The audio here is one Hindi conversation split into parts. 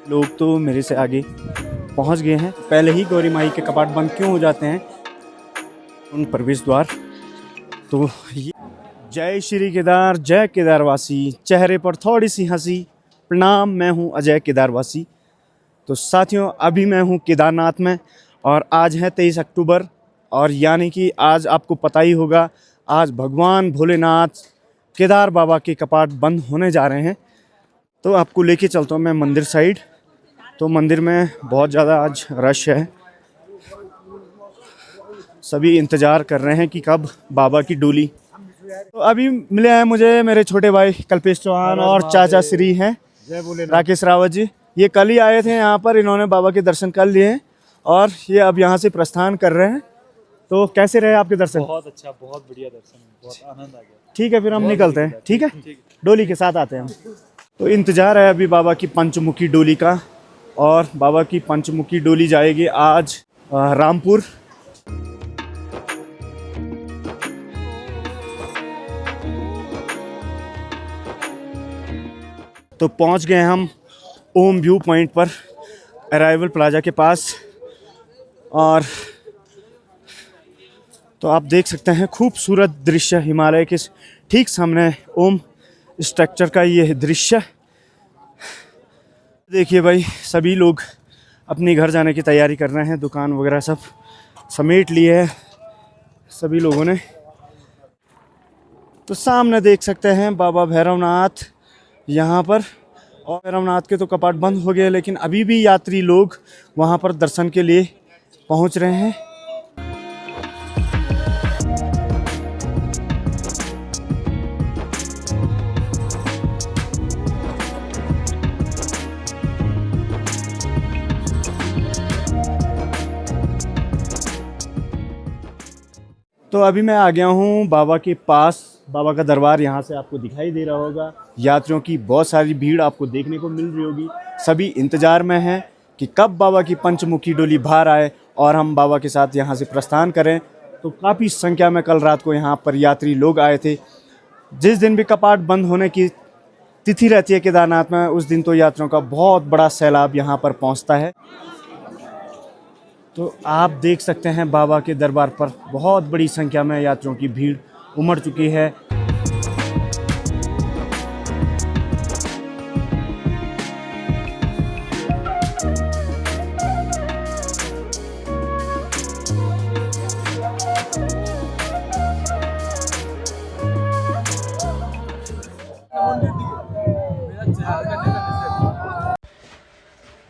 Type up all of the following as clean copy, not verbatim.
लोग तो मेरे से आगे पहुंच गए हैं। पहले ही गौरी माई के कपाट बंद क्यों हो जाते हैं उन प्रवेश द्वार। तो ये जय श्री केदार, जय केदारवासी, चेहरे पर थोड़ी सी हंसी, प्रणाम, मैं हूं अजय केदारवासी। तो साथियों, अभी मैं हूं केदारनाथ में और आज है 23 अक्टूबर और यानी कि आज आपको पता ही होगा, आज भगवान भोलेनाथ केदार बाबा के कपाट बंद होने जा रहे हैं। तो आपको लेके चलता हूँ मैं मंदिर साइड। तो मंदिर में बहुत ज़्यादा आज रश है, सभी इंतज़ार कर रहे हैं कि कब बाबा की डोली। तो अभी मिले हैं मुझे मेरे छोटे भाई कल्पेश चौहान और चाचा श्री हैं राकेश रावत जी। ये कल ही आए थे यहाँ पर, इन्होंने बाबा के दर्शन कर लिए हैं और ये अब यहाँ से प्रस्थान कर रहे हैं। तो कैसे रहे आपके दर्शन? बहुत अच्छा, बहुत बढ़िया दर्शन, बहुत आनंद आ गया। ठीक है, फिर हम निकलते हैं। ठीक है, डोली के साथ आते हैं हम। तो इंतज़ार है अभी बाबा की पंचमुखी डोली का और बाबा की पंचमुखी डोली जाएगी आज रामपुर। तो पहुंच गए हम ओम व्यू पॉइंट पर, अराइवल प्लाजा के पास। और तो आप देख सकते हैं खूबसूरत दृश्य, हिमालय के ठीक सामने ओम स्ट्रक्चर का ये दृश्य। देखिए भाई, सभी लोग अपनी घर जाने की तैयारी कर रहे हैं, दुकान वगैरह सब समेट लिए है सभी लोगों ने। तो सामने देख सकते हैं बाबा भैरवनाथ यहाँ पर, और भैरवनाथ के तो कपाट बंद हो गए, लेकिन अभी भी यात्री लोग वहाँ पर दर्शन के लिए पहुँच रहे हैं। तो अभी मैं आ गया हूँ बाबा के पास। बाबा का दरबार यहाँ से आपको दिखाई दे रहा होगा। यात्रियों की बहुत सारी भीड़ आपको देखने को मिल रही होगी। सभी इंतज़ार में हैं कि कब बाबा की पंचमुखी डोली बाहर आए और हम बाबा के साथ यहाँ से प्रस्थान करें। तो काफ़ी संख्या में कल रात को यहाँ पर यात्री लोग आए थे। जिस दिन भी कपाट बंद होने की तिथि रहती है केदारनाथ में, उस दिन तो यात्रियों का बहुत बड़ा सैलाब यहाँ पर पहुँचता है। तो आप देख सकते हैं बाबा के दरबार पर बहुत बड़ी संख्या में यात्रियों की भीड़ उमड़ चुकी है।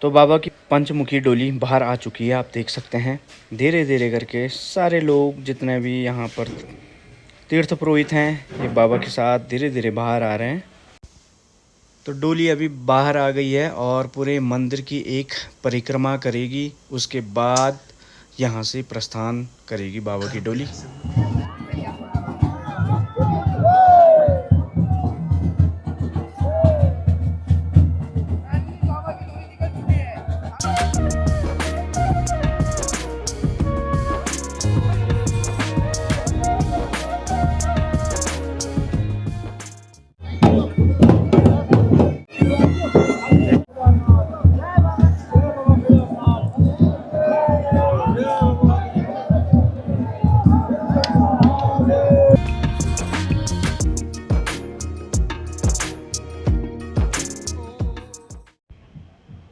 तो बाबा की पंचमुखी डोली बाहर आ चुकी है, आप देख सकते हैं। धीरे धीरे करके सारे लोग जितने भी यहाँ पर तीर्थ पुरोहित हैं, ये बाबा के साथ धीरे धीरे बाहर आ रहे हैं। तो डोली अभी बाहर आ गई है और पूरे मंदिर की एक परिक्रमा करेगी, उसके बाद यहाँ से प्रस्थान करेगी बाबा की डोली।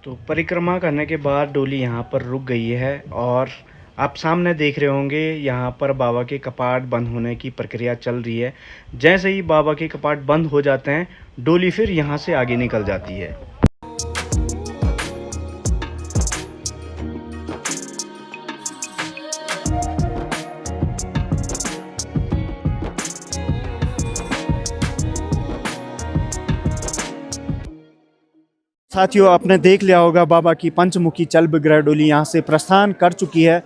तो परिक्रमा करने के बाद डोली यहाँ पर रुक गई है और आप सामने देख रहे होंगे यहाँ पर बाबा के कपाट बंद होने की प्रक्रिया चल रही है। जैसे ही बाबा के कपाट बंद हो जाते हैं, डोली फिर यहाँ से आगे निकल जाती है। साथियों, आपने देख लिया होगा बाबा की पंचमुखी चल विग्रह डोली यहाँ से प्रस्थान कर चुकी है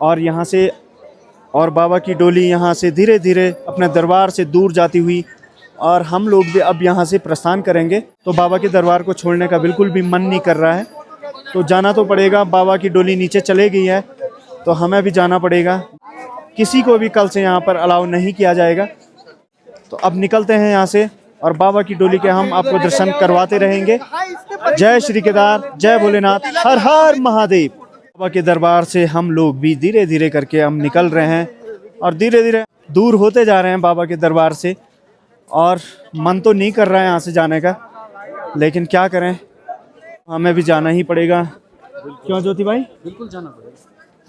और यहाँ से और बाबा की डोली यहाँ से धीरे धीरे अपने दरबार से दूर जाती हुई, और हम लोग भी अब यहाँ से प्रस्थान करेंगे। तो बाबा के दरबार को छोड़ने का बिल्कुल भी मन नहीं कर रहा है, तो जाना तो पड़ेगा। बाबा की डोली नीचे चले गई है तो हमें भी जाना पड़ेगा। किसी को भी कल से यहाँ पर अलाउ नहीं किया जाएगा। तो अब निकलते हैं यहाँ से और बाबा की डोली के हम आपको दर्शन करवाते रहेंगे। जय श्री केदार, जय भोलेनाथ, हर हर महादेव। बाबा के दरबार से हम लोग भी धीरे धीरे करके हम निकल रहे हैं और धीरे धीरे दूर होते जा रहे हैं बाबा के दरबार से। और मन तो नहीं कर रहा है यहाँ से जाने का, लेकिन क्या करें, हमें भी जाना ही पड़ेगा। क्यों ज्योति भाई? बिल्कुल जाना पड़ेगा।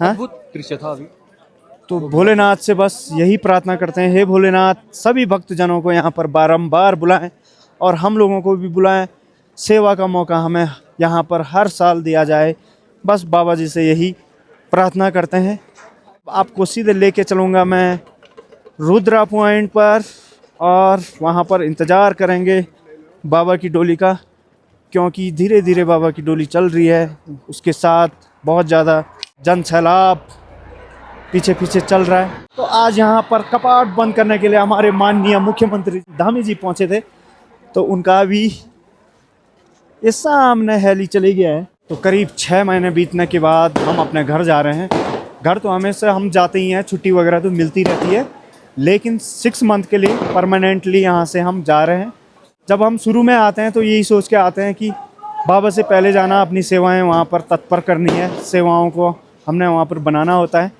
हाँ, अद्भुत दृश्य था अभी। तो भोलेनाथ से बस यही प्रार्थना करते हैं, हे भोलेनाथ सभी भक्तजनों को यहाँ पर बारंबार बुलाएं और हम लोगों को भी बुलाएं। सेवा का मौका हमें यहाँ पर हर साल दिया जाए, बस बाबा जी से यही प्रार्थना करते हैं। आपको सीधे लेके चलूँगा मैं रुद्रा पॉइंट पर और वहाँ पर इंतज़ार करेंगे बाबा की डोली का, क्योंकि धीरे धीरे बाबा की डोली चल रही है। उसके साथ बहुत ज़्यादा जन सैलाब पीछे पीछे चल रहा है। तो आज यहाँ पर कपाट बंद करने के लिए हमारे माननीय मुख्यमंत्री धामी जी पहुँचे थे, तो उनका भी ये सामने हेली चली गया है। तो करीब 6 महीने बीतने के बाद हम अपने घर जा रहे हैं। घर तो हमेशा हम जाते ही हैं, छुट्टी वगैरह तो मिलती रहती है, लेकिन 6 मंथ के लिए परमानेंटली यहाँ से हम जा रहे हैं। जब हम शुरू में आते हैं तो यही सोच के आते हैं कि बाबा से पहले जाना, अपनी सेवाएं वहाँ पर तत्पर करनी है, सेवाओं को हमने वहाँ पर बनाना होता है,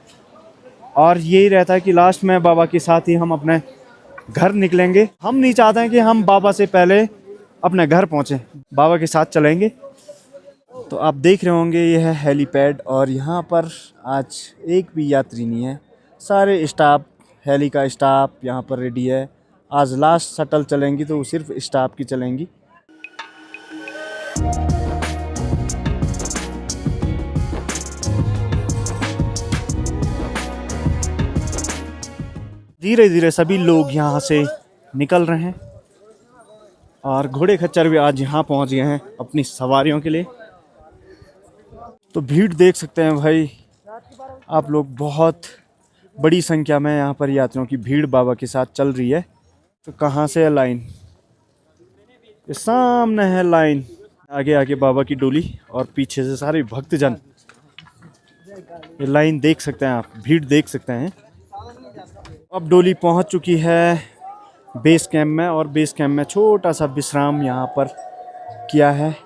और यही रहता है कि लास्ट में बाबा के साथ ही हम अपने घर निकलेंगे। हम नहीं चाहते हैं कि हम बाबा से पहले अपने घर पहुँचें, बाबा के साथ चलेंगे। तो आप देख रहे होंगे यह है हेलीपैड, और यहाँ पर आज एक भी यात्री नहीं है। सारे स्टाफ, हेली का स्टाफ यहाँ पर रेडी है। आज लास्ट शटल चलेंगी तो सिर्फ स्टाफ की चलेंगी। धीरे धीरे सभी लोग यहाँ से निकल रहे हैं और घोड़े खच्चर भी आज यहाँ पहुँच गए हैं अपनी सवारियों के लिए। तो भीड़ देख सकते हैं भाई आप लोग, बहुत बड़ी संख्या में यहाँ पर यात्रियों की भीड़ बाबा के साथ चल रही है। तो कहाँ से है लाइन? ये सामने है लाइन, आगे आगे बाबा की डोली और पीछे से सारे भक्तजन। ये लाइन देख सकते हैं आप, भीड़ देख सकते हैं। अब डोली पहुँच चुकी है बेस कैंप में, और बेस कैंप में छोटा सा विश्राम यहाँ पर किया है।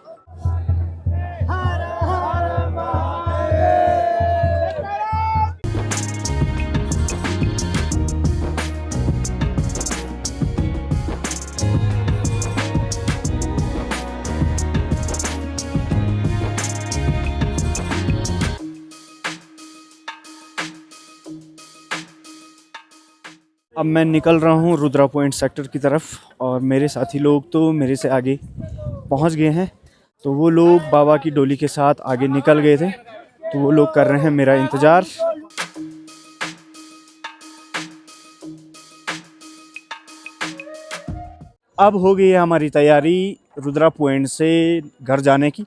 अब मैं निकल रहा हूँ रुद्रा पॉइंट सेक्टर की तरफ, और मेरे साथी लोग तो मेरे से आगे पहुँच गए हैं। तो वो लोग बाबा की डोली के साथ आगे निकल गए थे, तो वो लोग कर रहे हैं मेरा इंतज़ार। अब हो गई है हमारी तैयारी रुद्रा पॉइंट से घर जाने की,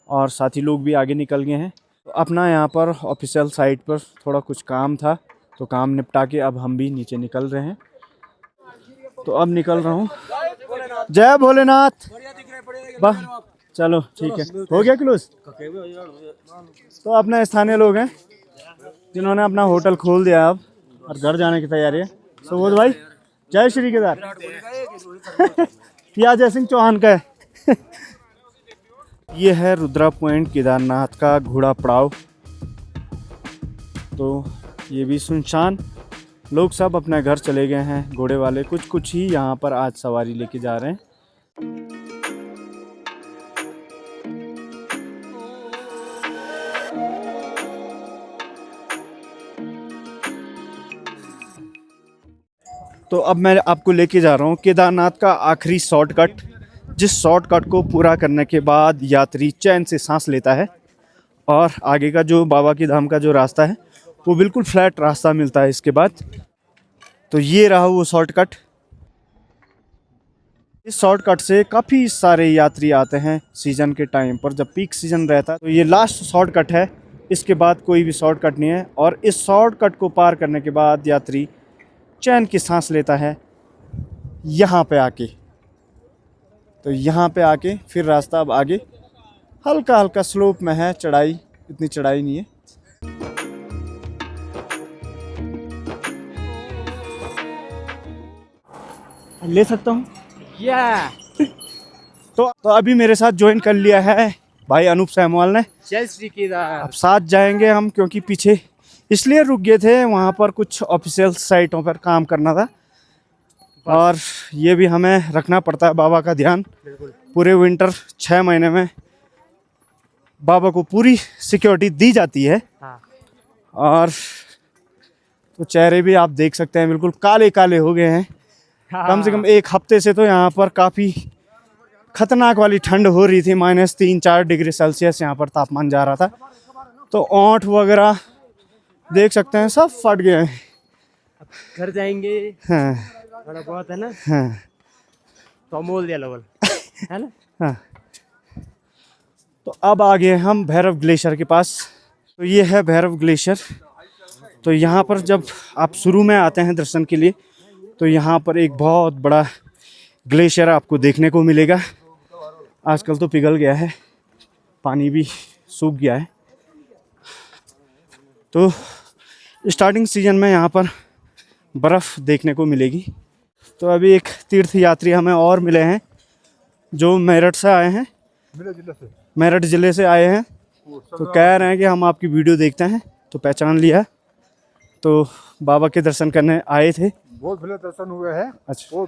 और साथी लोग भी आगे निकल गए हैं। तो अपना यहाँ पर ऑफिशियल साइट पर थोड़ा कुछ काम था, तो काम निपटा के अब हम भी नीचे निकल रहे हैं। तो अब निकल रहा हूँ। जय भोलेनाथ। वाह, चलो ठीक है, हो गया क्लोज। तो अपने स्थानीय लोग हैं जिन्होंने अपना होटल खोल दिया अब, और घर जाने की तैयारी है। सुबोध भाई, जय श्री केदार। या जय सिंह चौहान का है। ये है रुद्रा पॉइंट केदारनाथ का घोड़ा पड़ाव। तो ये भी सुनसान, लोग सब अपने घर चले गए हैं। घोड़े वाले कुछ कुछ ही यहाँ पर आज सवारी लेके जा रहे हैं। तो अब मैं आपको लेके जा रहा हूँ केदारनाथ का आखिरी शॉर्टकट, जिस शॉर्टकट को पूरा करने के बाद यात्री चैन से सांस लेता है, और आगे का जो बाबा की धाम का जो रास्ता है वो बिल्कुल फ्लैट रास्ता मिलता है इसके बाद। तो ये रहा वो शॉर्टकट। इस शॉर्टकट से काफ़ी सारे यात्री आते हैं सीज़न के टाइम पर, जब पीक सीज़न रहता है। तो ये लास्ट शॉर्टकट है, इसके बाद कोई भी शॉर्टकट नहीं है। और इस शॉर्टकट को पार करने के बाद यात्री चैन की सांस लेता है यहाँ पे आके। तो यहाँ पे आके फिर रास्ता अब आगे हल्का हल्का स्लोप में है, चढ़ाई इतनी चढ़ाई नहीं है। ले सकता हूँ? तो अभी मेरे साथ ज्वाइन कर लिया है भाई अनूप सैमवाल ने। जय श्री केदार। अब साथ जाएंगे हम, क्योंकि पीछे इसलिए रुक गए थे, वहाँ पर कुछ ऑफिशियल साइटों पर काम करना था और ये भी हमें रखना पड़ता है बाबा का ध्यान। पूरे विंटर 6 महीने में बाबा को पूरी सिक्योरिटी दी जाती है। हाँ। और तो चेहरे भी आप देख सकते हैं बिल्कुल काले काले हो गए हैं। हाँ। कम से कम एक हफ्ते से तो यहाँ पर काफ़ी खतरनाक वाली ठंड हो रही थी, -3-4 डिग्री सेल्सियस यहाँ पर तापमान जा रहा था। तो ओंठ वगैरह देख सकते हैं सब फट गए हैं। घर जाएंगे। हाँ थोड़ा बहुत है ना, हाँ तो अमोल दिया लेवल है ना। हाँ। तो अब आ गए हम भैरव ग्लेशियर के पास। तो ये है भैरव ग्लेशियर। तो यहाँ पर जब आप शुरू में आते हैं दर्शन के लिए, तो यहाँ पर एक बहुत बड़ा ग्लेशियर आपको देखने को मिलेगा। आजकल तो पिघल गया है, पानी भी सूख गया है। तो स्टार्टिंग सीजन में यहाँ पर बर्फ़ देखने को मिलेगी। तो अभी एक तीर्थ यात्री हमें और मिले हैं जो मेरठ से आए हैं, मेरठ ज़िले से आए हैं। तो कह रहे हैं कि हम आपकी वीडियो देखते हैं, तो पहचान लिया। तो बाबा के दर्शन करने आए थे। बहुत भले दर्शन हुए हैं। अच्छा।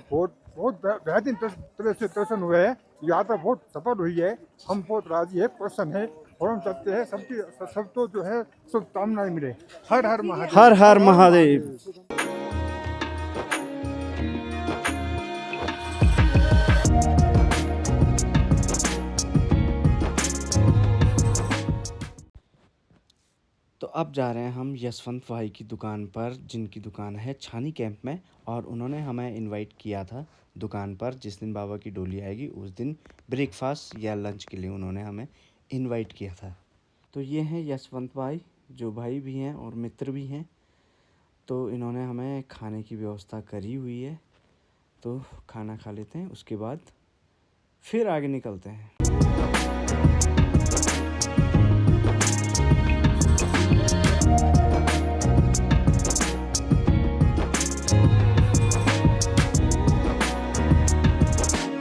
बहुत बेहतरीन तरह से दर्शन हुए हैं। यात्रा बहुत सफल हुई है। हम बहुत राजी है, प्रसन्न है और हम चाहते हैं सब तो जो है शुभकामनाएं मिले। हर हर महादेव। हर हर महादेव। तो अब जा रहे हैं हम यशवंत भाई की दुकान पर, जिनकी दुकान है छानी कैंप में। और उन्होंने हमें इनवाइट किया था दुकान पर। जिस दिन बाबा की डोली आएगी उस दिन ब्रेकफास्ट या लंच के लिए उन्होंने हमें इनवाइट किया था। तो ये हैं यशवंत भाई, जो भाई भी हैं और मित्र भी हैं। तो इन्होंने हमें खाने की व्यवस्था करी हुई है। तो खाना खा लेते हैं, उसके बाद फिर आगे निकलते हैं।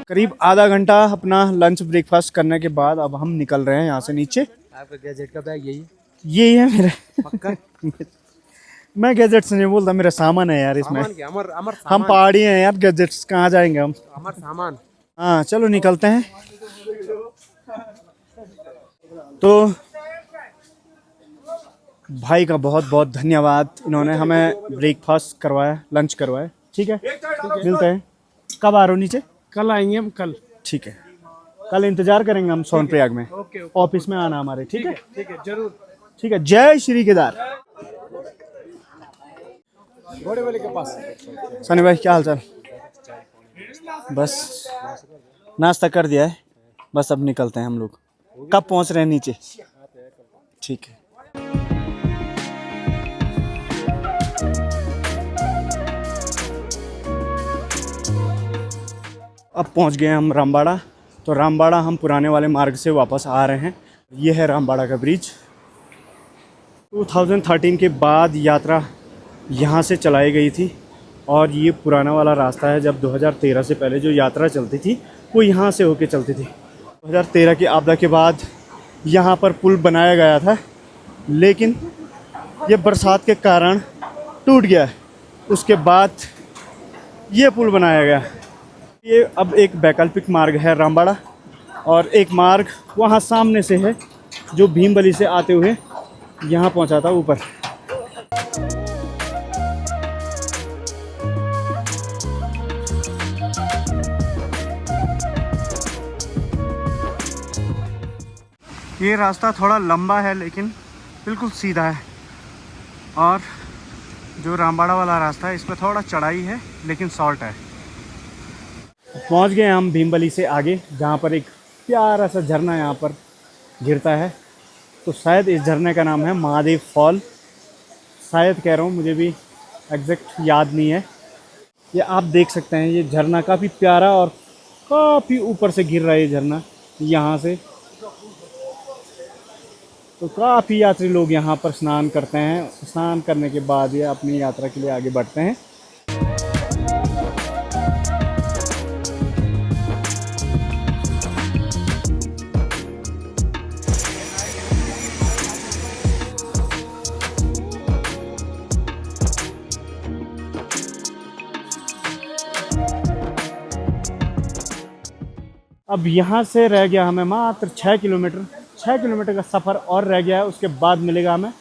करीब आधा घंटा अपना लंच ब्रेकफास्ट करने के बाद अब हम निकल रहे हैं यहाँ से नीचे। आपका गैजेट का बैग यही है मेरा। पक्का। मैं गैजेट से नहीं बोलता, मेरा सामान है यार इसमें। अमर हम पहाड़ी हैं यार, गैजेट्स कहाँ जाएंगे हम। अमर सामान। हाँ चलो निकलते हैं। तो भाई का बहुत बहुत धन्यवाद, इन्होंने हमें ब्रेकफास्ट करवाया, लंच करवाया। ठीक है, मिलते हैं। कब आ रहे हो नीचे? कल आएंगे हम, कल। ठीक है, कल इंतजार करेंगे हम सोनप्रयाग में। ओके। ऑफिस में आना हमारे। ठीक है ठीक है जरूर। ठीक है। जय श्री केदार। घोड़े वाले के पास। सनी भाई क्या हाल चाल? बस नाश्ता कर दिया है, बस अब निकलते हैं हम लोग। कब पहुंच रहे हैं नीचे? ठीक है। अब पहुंच गए हम रामबाड़ा। तो रामबाड़ा हम पुराने वाले मार्ग से वापस आ रहे हैं। ये है रामबाड़ा का ब्रिज। 2013 के बाद यात्रा यहाँ से चलाई गई थी और ये पुराना वाला रास्ता है। जब 2013 से पहले जो यात्रा चलती थी वो यहाँ से होके चलती थी। 2013 की आपदा के बाद यहाँ पर पुल बनाया गया था, लेकिन ये बरसात के कारण टूट गया। उसके बाद ये पुल बनाया गया। ये अब एक वैकल्पिक मार्ग है रामबाड़ा, और एक मार्ग वहाँ सामने से है जो भीमबली से आते हुए यहाँ पहुँचा था ऊपर। ये रास्ता थोड़ा लंबा है लेकिन बिल्कुल सीधा है, और जो रामबाड़ा वाला रास्ता है इस पर थोड़ा चढ़ाई है लेकिन शॉर्ट है। पहुंच गए हम भीमबली से आगे, जहाँ पर एक प्यारा सा झरना यहाँ पर गिरता है। तो शायद इस झरने का नाम है महादेव फॉल, शायद कह रहा हूँ, मुझे भी एग्जैक्ट याद नहीं है। ये आप देख सकते हैं, ये झरना काफ़ी प्यारा और काफ़ी ऊपर से गिर रहा है ये झरना यहाँ से। तो काफ़ी यात्री लोग यहाँ पर स्नान करते हैं। स्नान करने के बाद ये अपनी यात्रा के लिए आगे बढ़ते हैं। अब यहाँ से रह गया हमें मात्र 6 किलोमीटर का सफ़र और रह गया है। उसके बाद मिलेगा हमें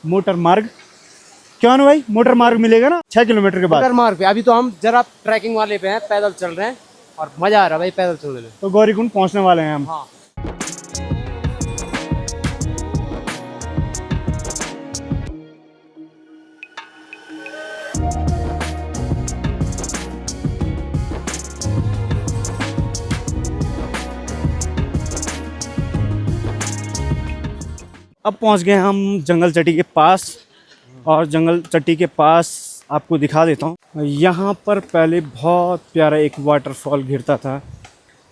मोटर मार्ग। क्यों ना भाई, मोटर मार्ग मिलेगा ना 6 किलोमीटर के बाद। मोटर मार्ग पे अभी तो हम जरा ट्रैकिंग वाले पे हैं, पैदल चल रहे हैं और मजा आ रहा है भाई पैदल चलने में। तो गौरीकुंड पहुँचने वाले हैं हम। हाँ अब पहुंच गए हम जंगल चट्टी के पास, और जंगल चट्टी के पास आपको दिखा देता हूं। यहाँ पर पहले बहुत प्यारा एक वाटरफॉल गिरता था।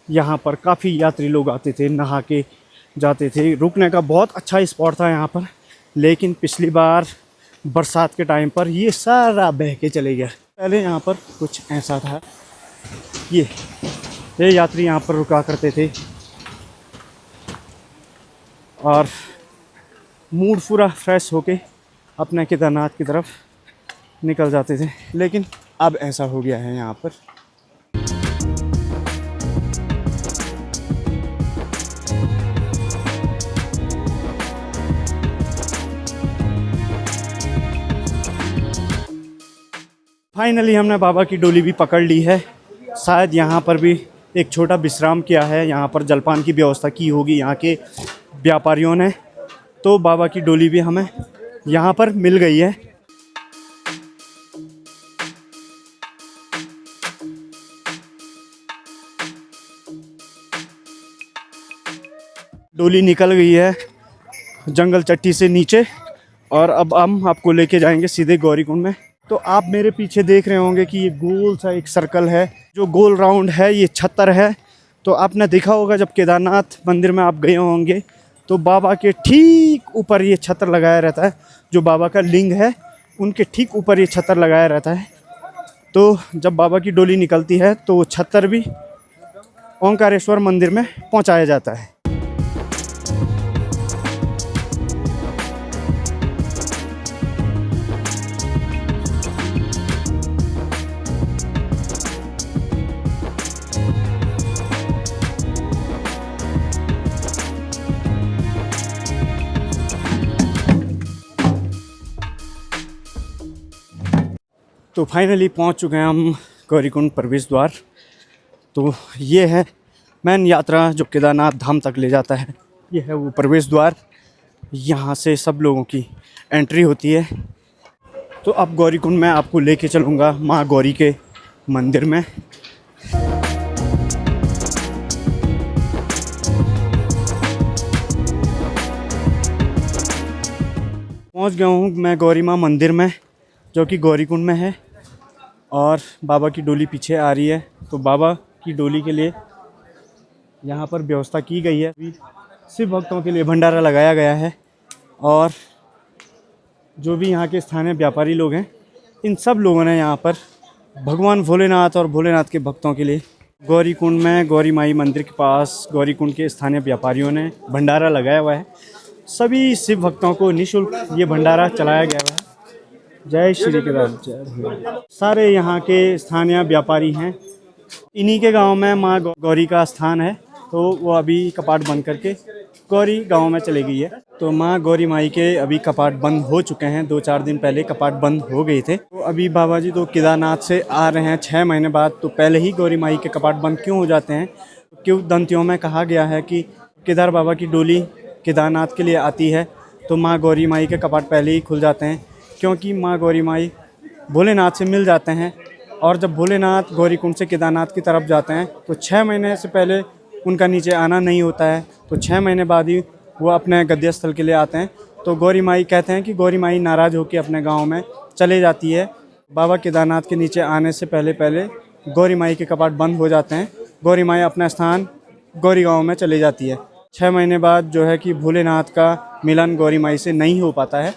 यहाँ पर काफ़ी यात्री लोग आते थे, नहा के जाते थे। रुकने का बहुत अच्छा स्पॉट था यहाँ पर, लेकिन पिछली बार बरसात के टाइम पर ये सारा बह के चले गया। पहले यहाँ पर कुछ ऐसा था, ये यात्री यहाँ पर रुका करते थे और मूड पूरा फ्रेश होके अपने केदारनाथ की तरफ निकल जाते थे। लेकिन अब ऐसा हो गया है यहाँ पर। फाइनली हमने बाबा की डोली भी पकड़ ली है। शायद यहाँ पर भी एक छोटा विश्राम किया है। यहाँ पर जलपान की व्यवस्था की होगी यहाँ के व्यापारियों ने। तो बाबा की डोली भी हमें यहाँ पर मिल गई है। डोली निकल गई है जंगल चट्टी से नीचे, और अब हम आपको लेके जाएंगे सीधे गौरीकुंड में। तो आप मेरे पीछे देख रहे होंगे कि ये गोल सा एक सर्कल है, जो गोल राउंड है ये छत्तर है। तो आपने देखा होगा जब केदारनाथ मंदिर में आप गए होंगे तो बाबा के ठीक ऊपर ये छत्र लगाया रहता है। जो बाबा का लिंग है उनके ठीक ऊपर ये छत्र लगाया रहता है। तो जब बाबा की डोली निकलती है तो वो छत्र भी ओंकारेश्वर मंदिर में पहुंचाया जाता है। तो फाइनली पहुंच चुके हैं हम गौरीकुंड प्रवेश द्वार। तो ये है मेन यात्रा जो केदारनाथ धाम तक ले जाता है। ये है वो प्रवेश द्वार, यहाँ से सब लोगों की एंट्री होती है। तो अब गौरीकुंड में आपको लेके चलूँगा माँ गौरी के मंदिर में। पहुँच गया हूँ मैं गौरी माँ मंदिर में, जो कि गौरीकुंड में है, और बाबा की डोली पीछे आ रही है। तो बाबा की डोली के लिए यहाँ पर व्यवस्था की गई है। शिव भक्तों के लिए भंडारा लगाया गया है, और जो भी यहाँ के स्थानीय व्यापारी लोग हैं इन सब लोगों ने यहाँ पर भगवान भोलेनाथ और भोलेनाथ के भक्तों के लिए गौरीकुंड में गौरी माई मंदिर के पास गौरीकुंड के स्थानीय व्यापारियों ने भंडारा लगाया हुआ है। सभी शिव भक्तों को निःशुल्क ये भंडारा चलाया गया है। जय श्री केदार। सारे यहाँ के स्थानीय व्यापारी हैं। इन्हीं के गांव में माँ गौरी का स्थान है। तो वो अभी कपाट बंद करके गौरी गांव में चली गई है। तो माँ गौरी माई के अभी कपाट बंद हो चुके हैं। 2-4 दिन पहले कपाट बंद हो गए थे। तो अभी बाबा जी तो केदारनाथ से आ रहे हैं 6 महीने बाद। तो पहले ही गौरी माई के कपाट बंद क्यों हो जाते हैं? क्यों दंतियों में कहा गया है कि केदार बाबा की डोली केदारनाथ के लिए आती है तो माँ गौरी माई के कपाट पहले ही खुल जाते हैं, क्योंकि माँ गौरी माई भोलेनाथ से मिल जाते हैं। और जब भोलेनाथ गौरीकुंड से केदारनाथ की तरफ जाते हैं तो 6 महीने से पहले उनका नीचे आना नहीं होता है। तो 6 महीने बाद ही वो अपने गद्य स्थल के लिए आते हैं। तो गौरी माई कहते हैं कि गौरी माई नाराज़ होकर अपने गांव में चले जाती है। बाबा केदारनाथ के नीचे आने से पहले पहले गौरी माई के कपाट बंद हो जाते हैं। गौरी माई अपना स्थान गौरी गाँव में चली जाती है। 6 महीने बाद जो है कि भोलेनाथ का मिलन गौरी माई से नहीं हो पाता है।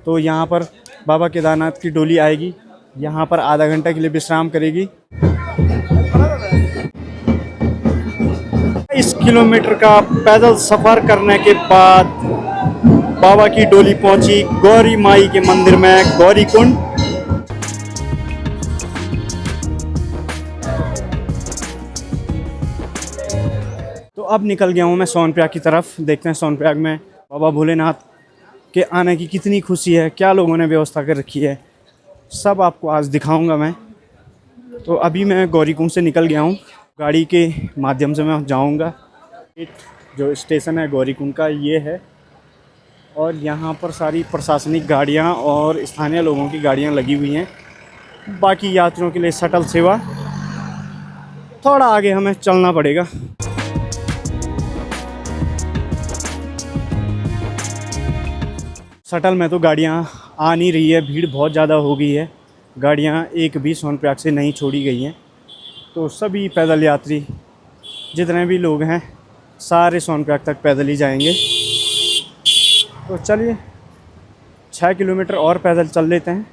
तो यहाँ पर बाबा केदारनाथ की डोली आएगी, यहाँ पर आधा घंटा के लिए विश्राम करेगी। 20 किलोमीटर का पैदल सफ़र करने के बाद बाबा की डोली पहुंची गौरी माई के मंदिर में गौरीकुंड। अब निकल गया हूँ मैं सोनप्रयाग की तरफ। देखते हैं सोनप्रयाग में बाबा भोलेनाथ के आने की कितनी खुशी है, क्या लोगों ने व्यवस्था कर रखी है, सब आपको आज दिखाऊंगा मैं। तो अभी मैं गौरीकुंड से निकल गया हूँ, गाड़ी के माध्यम से मैं जाऊँगा। जो स्टेशन है गौरीकुंड का ये है, और यहाँ पर सारी प्रशासनिक गाड़ियाँ और स्थानीय लोगों की गाड़ियाँ लगी हुई हैं। बाकी यात्रियों के लिए शटल सेवा, थोड़ा आगे हमें चलना पड़ेगा। शटल में तो गाड़ियाँ आ नहीं रही है, भीड़ बहुत ज़्यादा हो गई है, गाड़ियाँ एक भी सोनप्रयाग से नहीं छोड़ी गई हैं। तो सभी पैदल यात्री जितने भी लोग हैं सारे सोनप्रयाग तक पैदल ही जाएंगे। तो चलिए 6 किलोमीटर और पैदल चल लेते हैं।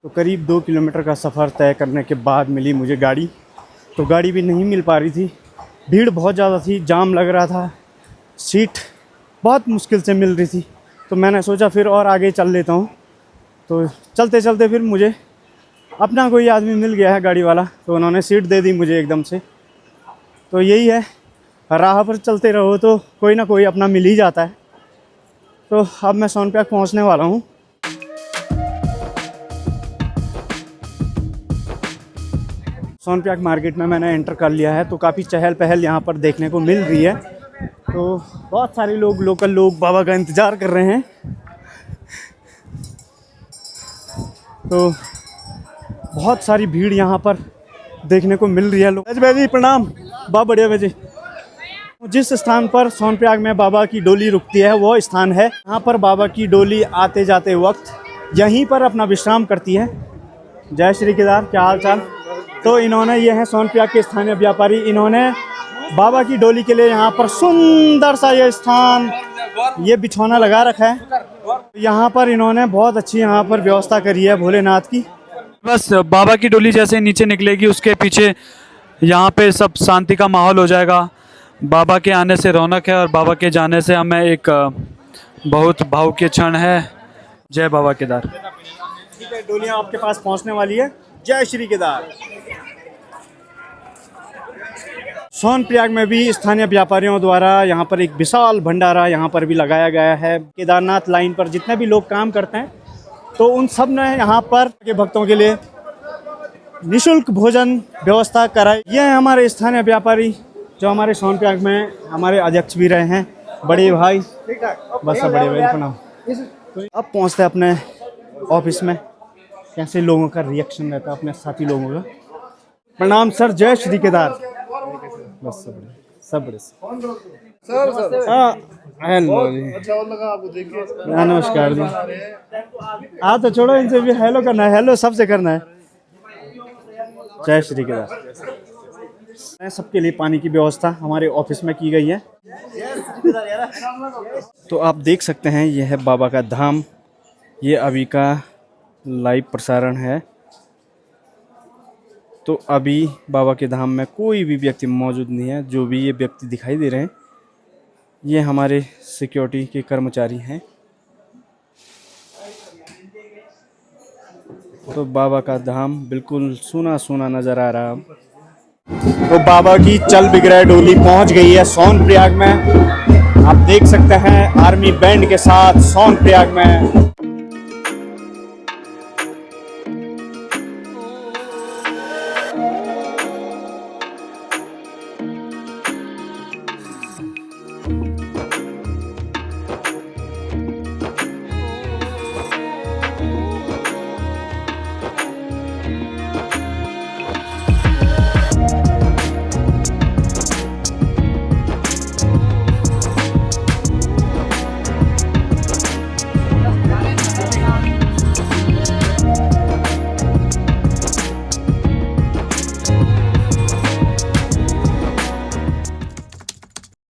तो करीब 2 किलोमीटर का सफ़र तय करने के बाद मिली मुझे गाड़ी। तो गाड़ी भी नहीं मिल पा रही थी, भीड़ बहुत ज़्यादा थी, जाम लग रहा था, सीट बहुत मुश्किल से मिल रही थी। तो मैंने सोचा फिर और आगे चल लेता हूँ। तो चलते चलते फिर मुझे अपना कोई आदमी मिल गया है गाड़ी वाला, तो उन्होंने सीट दे दी मुझे एकदम से। तो यही है, राह पर चलते रहो तो कोई ना कोई अपना मिल ही जाता है। तो अब मैं सोनप्रयाग पहुँचने वाला हूँ। सोनप्रयाग मार्केट में मैंने एंटर कर लिया है। तो काफ़ी चहल पहल यहाँ पर देखने को मिल रही है। तो बहुत सारे लोग, लोकल लोग बाबा का इंतज़ार कर रहे हैं। तो बहुत सारी भीड़ यहाँ पर देखने को मिल रही है। लोग जी प्रणाम, बहुत बढ़िया भाई। जिस स्थान पर सोनप्रयाग में बाबा की डोली रुकती है वो स्थान है, यहाँ पर बाबा की डोली आते जाते वक्त यहीं पर अपना विश्राम करती है। जय श्री केदार, क्या हाल चाल। तो इन्होंने, ये हैं सोनप्रयाग के स्थानीय व्यापारी, इन्होंने बाबा की डोली के लिए यहाँ पर सुंदर सा ये स्थान, ये बिछौना लगा रखा है। यहाँ पर इन्होंने बहुत अच्छी यहाँ पर व्यवस्था करी है भोलेनाथ की। बस बाबा की डोली जैसे नीचे निकलेगी उसके पीछे यहाँ पे सब शांति का माहौल हो जाएगा। बाबा के आने से रौनक है और बाबा के जाने से हमें एक बहुत भावुक क्षण है। जय बाबा केदार। ठीक है, डोलियाँ आपके पास पहुँचने वाली है। जय श्री केदार। सोनप्रयाग में भी स्थानीय व्यापारियों द्वारा यहाँ पर एक विशाल भंडारा यहाँ पर भी लगाया गया है। केदारनाथ लाइन पर जितने भी लोग काम करते हैं तो उन सब ने यहाँ पर के भक्तों के लिए निःशुल्क भोजन व्यवस्था कराई। ये है हमारे स्थानीय व्यापारी जो हमारे सोनप्रयाग में हमारे अध्यक्ष भी रहे हैं, बड़े भाई। बस बड़े भाई का नाम। तो अब पहुँचते हैं अपने ऑफिस में, कैसे लोगों का रिएक्शन रहता है अपने साथी लोगों का। प्रणाम सर, जय श्री केदार। बस सब बड़े हेलो जी, नमस्कार जी। तो छोड़ो, इनसे भी हेलो करना है, हेलो सबसे करना है। जय श्री केदार। सबके लिए पानी की व्यवस्था हमारे ऑफिस में की गई है। तो आप देख सकते हैं यह है बाबा का धाम। ये अभी का लाइव प्रसारण है। तो अभी बाबा के धाम में कोई भी व्यक्ति मौजूद नहीं है। जो भी ये व्यक्ति दिखाई दे रहे हैं ये हमारे सिक्योरिटी के कर्मचारी हैं। तो बाबा का धाम बिल्कुल सूना सूना नज़र आ रहा है। तो बाबा की चल बिगड़े डोली पहुंच गई है सोनप्रयाग में। आप देख सकते हैं आर्मी बैंड के साथ सोनप्रयाग में